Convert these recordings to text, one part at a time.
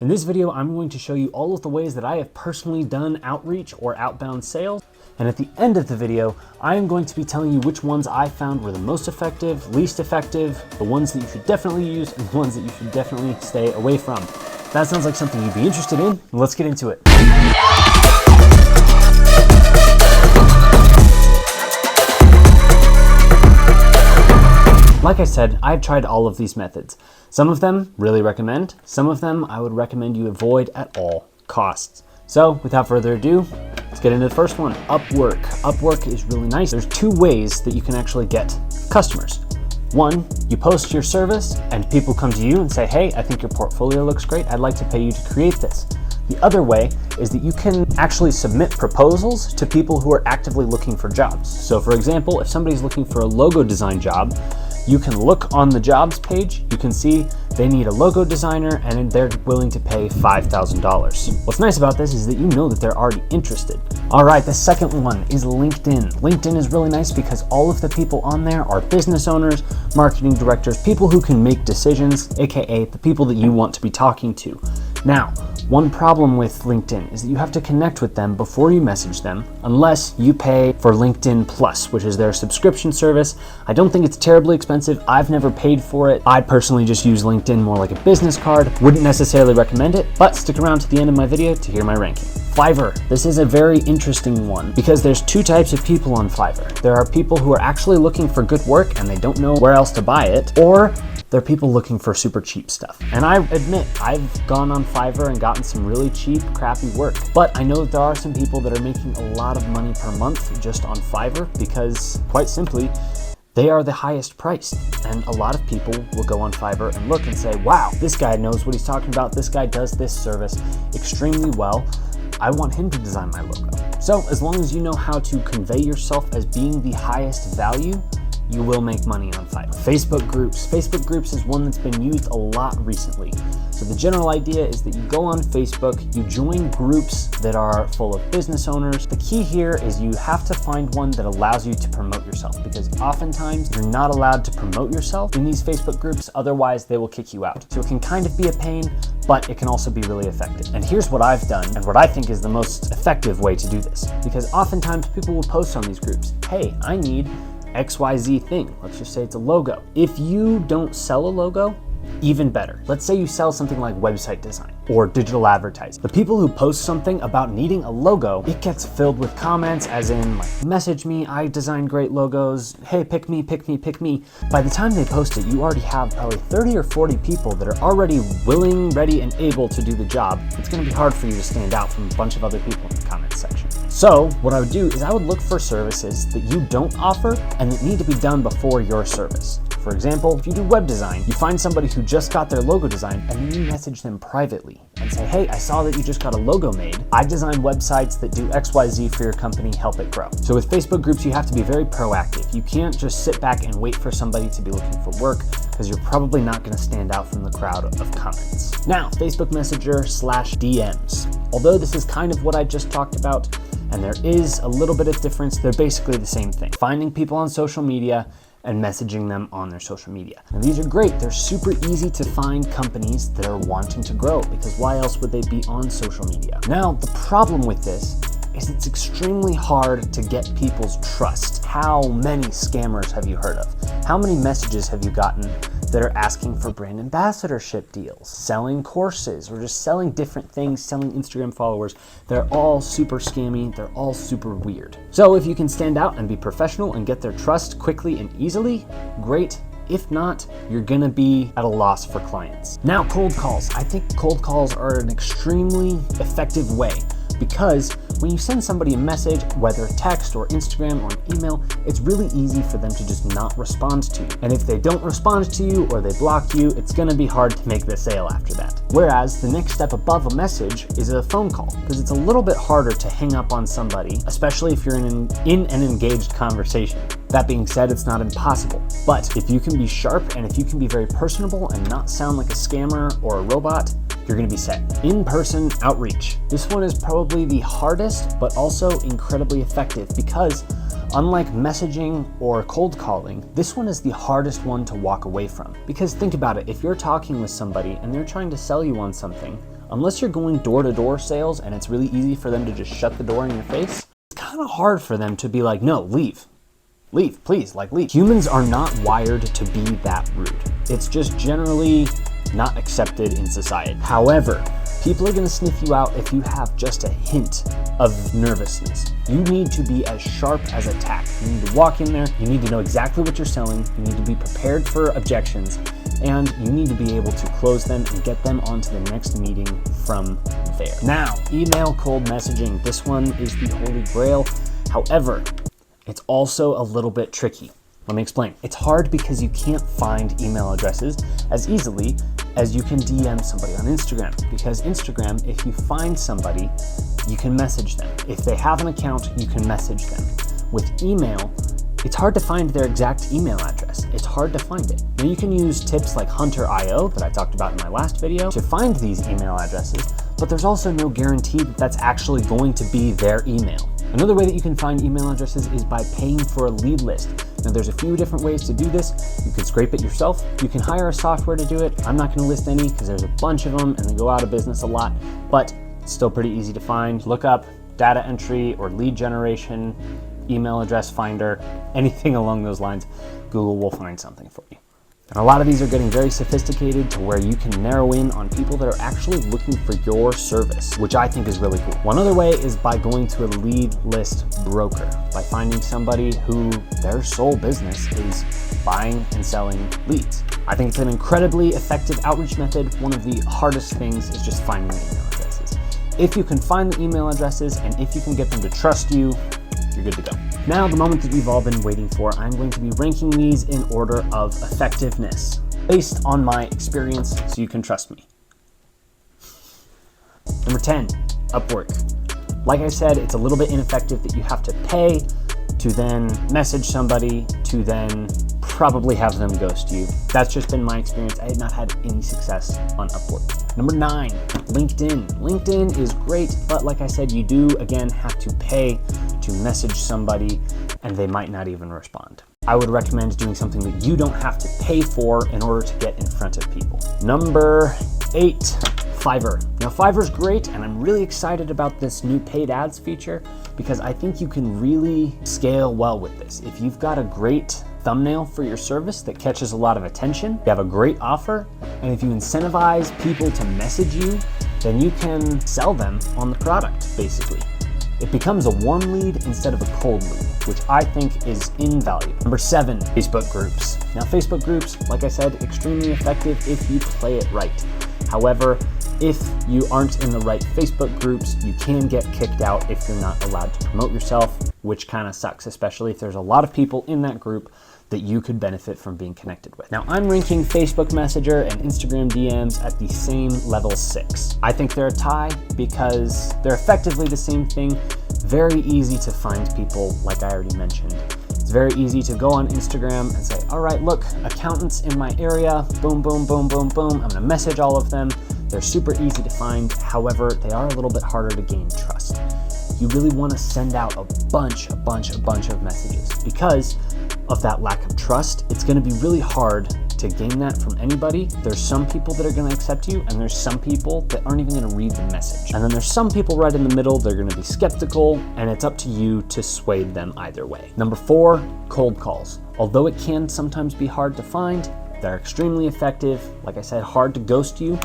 In this video, I'm going to show you all of the ways that I have personally done outreach or outbound sales. And at the end of the video, I am going to be telling you which ones I found were the most effective, least effective, the ones that you should definitely use, and the ones that you should definitely stay away from. If that sounds like something you'd be interested in, let's get into it. Like I said, I've tried all of these methods. Some of them really recommend, some of them I would recommend you avoid at all costs. So without further ado, let's get into the first one, Upwork. Upwork is really nice. There's two ways that you can actually get customers. One, you post your service and people come to you and say, hey, I think your portfolio looks great. I'd like to pay you to create this. The other way is that you can actually submit proposals to people who are actively looking for jobs. So for example, if somebody's looking for a logo design job, you can look on the jobs page, you can see they need a logo designer and they're willing to pay $5,000. What's nice about this is that you know that they're already interested. All right, the second one is LinkedIn. LinkedIn is really nice because all of the people on there are business owners, marketing directors, people who can make decisions, AKA the people that you want to be talking to. Now, one problem with LinkedIn is that you have to connect with them before you message them, unless you pay for LinkedIn Plus, which is their subscription service. I don't think it's terribly expensive. I've never paid for it. I personally just use LinkedIn more like a business card. Wouldn't necessarily recommend it, but stick around to the end of my video to hear my ranking. Fiverr. This is a very interesting one because there's two types of people on Fiverr. There are people who are actually looking for good work and they don't know where else to buy it, or they're people looking for super cheap stuff. And I admit, I've gone on Fiverr and gotten some really cheap, crappy work. But I know that there are some people that are making a lot of money per month just on Fiverr because, quite simply, they are the highest priced. And a lot of people will go on Fiverr and look and say, wow, this guy knows what he's talking about. This guy does this service extremely well. I want him to design my logo. So as long as you know how to convey yourself as being the highest value, you will make money on Fiverr. Facebook groups. Facebook groups is one that's been used a lot recently. So the general idea is that you go on Facebook, you join groups that are full of business owners. The key here is you have to find one that allows you to promote yourself, because oftentimes you're not allowed to promote yourself in these Facebook groups, otherwise they will kick you out. So it can kind of be a pain, but it can also be really effective. And here's what I've done and what I think is the most effective way to do this, because oftentimes people will post on these groups, hey, I need XYZ thing. Let's just say it's a logo. If you don't sell a logo, even better. Let's say you sell something like website design or digital advertising. The people who post something about needing a logo, it gets filled with comments as in like, message me, I design great logos, hey, pick me, pick me, pick me. By the time they post it, you already have probably 30 or 40 people that are already willing, ready, and able to do the job. It's gonna be hard for you to stand out from a bunch of other people in the comments section. So what I would do is I would look for services that you don't offer and that need to be done before your service. For example, if you do web design, you find somebody who just got their logo designed and then you message them privately and say, hey, I saw that you just got a logo made. I design websites that do XYZ for your company, help it grow. So with Facebook groups, you have to be very proactive. You can't just sit back and wait for somebody to be looking for work because you're probably not gonna stand out from the crowd of comments. Now, Facebook Messenger / DMs. Although this is kind of what I just talked about, and there is a little bit of difference, they're basically the same thing. Finding people on social media and messaging them on their social media. And these are great. They're super easy to find companies that are wanting to grow, because why else would they be on social media? Now, the problem with this is it's extremely hard to get people's trust. How many scammers have you heard of? How many messages have you gotten that are asking for brand ambassadorship deals, selling courses, or just selling different things, selling Instagram followers? They're all super scammy, they're all super weird. So if you can stand out and be professional and get their trust quickly and easily, great. If not, you're gonna be at a loss for clients. Now, cold calls. I think cold calls are an extremely effective way, because when you send somebody a message, whether text or Instagram or an email, it's really easy for them to just not respond to you. And if they don't respond to you or they block you, it's gonna be hard to make the sale after that. Whereas the next step above a message is a phone call, because it's a little bit harder to hang up on somebody, especially if you're in an engaged conversation. That being said, it's not impossible. But if you can be sharp and if you can be very personable and not sound like a scammer or a robot, you're gonna be set. In-person outreach. This one is probably the hardest, but also incredibly effective, because unlike messaging or cold calling, this one is the hardest one to walk away from. Because think about it, if you're talking with somebody and they're trying to sell you on something, unless you're going door-to-door sales and it's really easy for them to just shut the door in your face, it's kind of hard for them to be like, no, leave, please, like leave. Humans are not wired to be that rude. It's just generally not accepted in society. However, people are gonna sniff you out if you have just a hint of nervousness. You need to be as sharp as a tack. You need to walk in there, you need to know exactly what you're selling, you need to be prepared for objections, and you need to be able to close them and get them onto the next meeting from there. Now, email cold messaging. This one is the holy grail. However, it's also a little bit tricky. Let me explain. It's hard because you can't find email addresses as easily as you can DM somebody on Instagram. Because Instagram, if you find somebody, you can message them. If they have an account, you can message them. With email, it's hard to find their exact email address. It's hard to find it. Now you can use tips like Hunter.io that I talked about in my last video to find these email addresses, but there's also no guarantee that that's actually going to be their email. Another way that you can find email addresses is by paying for a lead list. Now there's a few different ways to do this. You can scrape it yourself. You can hire a software to do it. I'm not gonna list any because there's a bunch of them and they go out of business a lot, but it's still pretty easy to find. Look up data entry or lead generation, email address finder, anything along those lines. Google will find something for you. And a lot of these are getting very sophisticated to where you can narrow in on people that are actually looking for your service, which I think is really cool. One other way is by going to a lead list broker, by finding somebody who their sole business is buying and selling leads. I think it's an incredibly effective outreach method. One of the hardest things is just finding the email addresses. If you can find the email addresses and if you can get them to trust you, you're good to go. Now, the moment that you've all been waiting for, I'm going to be ranking these in order of effectiveness based on my experience so you can trust me. Number 10, Upwork. Like I said, it's a little bit ineffective that you have to pay to then message somebody to then probably have them ghost you. That's just been my experience. I had not had any success on Upwork. Number 9, LinkedIn. LinkedIn is great, but like I said, you do again have to pay to message somebody and they might not even respond. I would recommend doing something that you don't have to pay for in order to get in front of people. Number 8, Fiverr. Now Fiverr's great and I'm really excited about this new paid ads feature because I think you can really scale well with this. If you've got a great thumbnail for your service that catches a lot of attention, you have a great offer, and if you incentivize people to message you, then you can sell them on the product, basically. It becomes a warm lead instead of a cold lead, which I think is invaluable. Number 7, Facebook groups. Now Facebook groups, like I said, extremely effective if you play it right. However, if you aren't in the right Facebook groups, you can get kicked out if you're not allowed to promote yourself, which kind of sucks, especially if there's a lot of people in that group that you could benefit from being connected with. Now, I'm ranking Facebook Messenger and Instagram DMs at the same level 6. I think they're a tie because they're effectively the same thing. Very easy to find people, like I already mentioned. It's very easy to go on Instagram and say, all right, look, accountants in my area, boom, boom, boom, boom, boom. I'm gonna message all of them. They're super easy to find. However, they are a little bit harder to gain trust. You really wanna send out a bunch of messages because of that lack of trust. It's gonna be really hard to gain that from anybody. There's some people that are gonna accept you and there's some people that aren't even gonna read the message. And then there's some people right in the middle, they're gonna be skeptical and it's up to you to sway them either way. Number 4, cold calls. Although it can sometimes be hard to find, they're extremely effective. Like I said, hard to ghost you.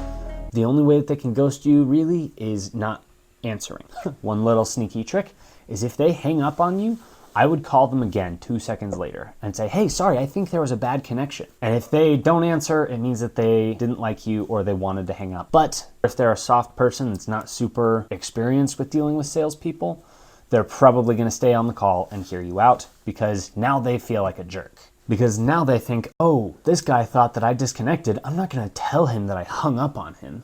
The only way that they can ghost you really is not answering. One little sneaky trick is if they hang up on you, I would call them again 2 seconds later and say, hey, sorry, I think there was a bad connection. And if they don't answer, it means that they didn't like you or they wanted to hang up. But if they're a soft person that's not super experienced with dealing with salespeople, they're probably gonna stay on the call and hear you out because now they feel like a jerk. Because now they think, oh, this guy thought that I disconnected. I'm not gonna tell him that I hung up on him.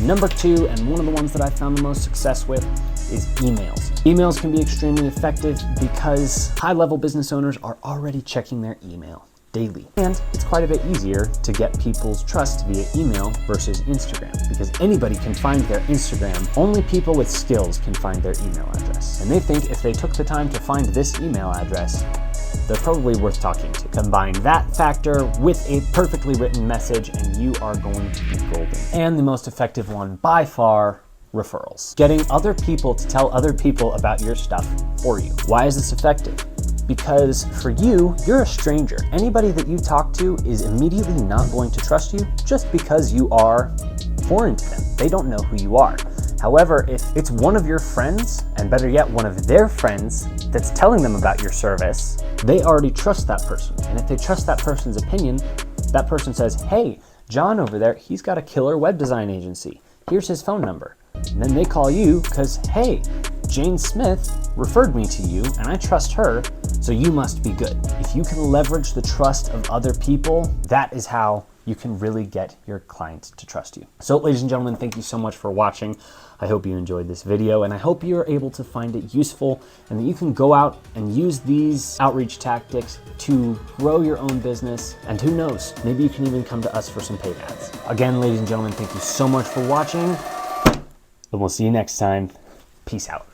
Number 2, and one of the ones that I found the most success with, is emails. Emails can be extremely effective because high-level business owners are already checking their email daily. And it's quite a bit easier to get people's trust via email versus Instagram because anybody can find their Instagram. Only people with skills can find their email address. And they think if they took the time to find this email address, they're probably worth talking to. Combine that factor with a perfectly written message and you are going to be golden. And the most effective one by far, referrals. Getting other people to tell other people about your stuff for you. Why is this effective? Because for you, you're a stranger. Anybody that you talk to is immediately not going to trust you just because you are foreign to them. They don't know who you are. However, if it's one of your friends, and better yet, one of their friends that's telling them about your service, they already trust that person. And if they trust that person's opinion, that person says, hey, John over there, he's got a killer web design agency. Here's his phone number. And then they call you because, hey, Jane Smith referred me to you and I trust her, so you must be good. If you can leverage the trust of other people, that is how you can really get your clients to trust you. So ladies and gentlemen, thank you so much for watching. I hope you enjoyed this video and I hope you're able to find it useful and that you can go out and use these outreach tactics to grow your own business. And who knows, maybe you can even come to us for some paid ads. Again, ladies and gentlemen, thank you so much for watching and we'll see you next time. Peace out.